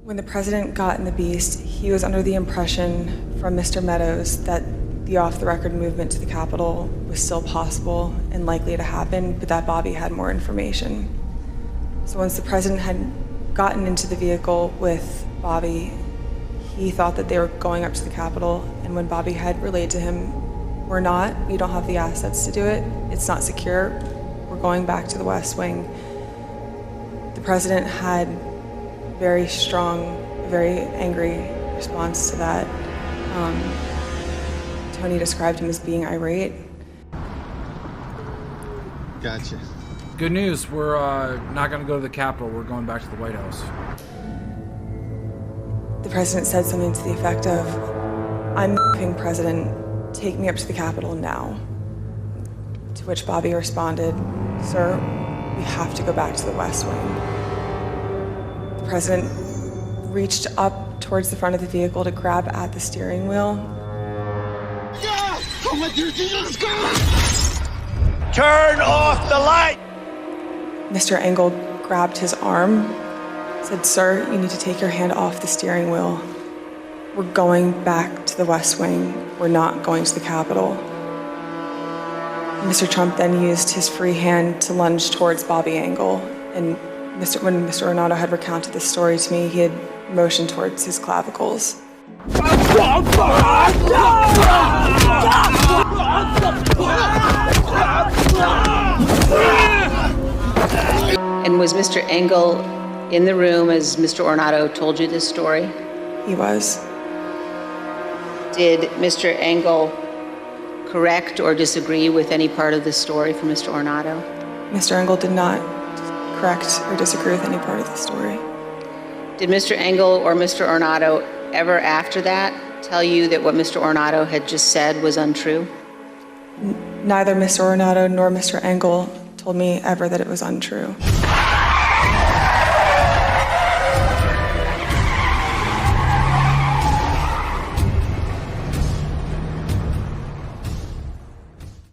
When the president got in the Beast, he was under the impression from Mr. Meadows that the off-the-record movement to the Capitol was still possible and likely to happen, but that Bobby had more information. So once the president had gotten into the vehicle with Bobby, he thought that they were going up to the Capitol, and when Bobby had relayed to him, "We're not, we don't have the assets to do it, it's not secure, we're going back to the West Wing," the president had very strong, very angry response to that. Tony described him as being irate. Gotcha. Good news, we're not going to go to the Capitol, we're going back to the White House. The president said something to the effect of, "I'm the president, take me up to the Capitol now." To which Bobby responded, "Sir, we have to go back to the West Wing." The president reached up towards the front of the vehicle to grab at the steering wheel. Yeah! Oh my God! Turn off the light! Mr. Engel grabbed his arm, said, "Sir, you need to take your hand off the steering wheel. We're going back to the West Wing. We're not going to the Capitol." Mr. Trump then used his free hand to lunge towards Bobby Engel, and when Mr. Ornato had recounted this story to me, he had motioned towards his clavicles. And was Mr. Engel in the room as Mr. Ornato told you this story? He was. Did Mr. Engel correct or disagree with any part of the story from Mr. Ornato? Mr. Engel did not correct or disagree with any part of the story. Did Mr. Engel or Mr. Ornato ever after that tell you that what Mr. Ornato had just said was untrue? Neither Mr. Ornato nor Mr. Engel told me ever that it was untrue.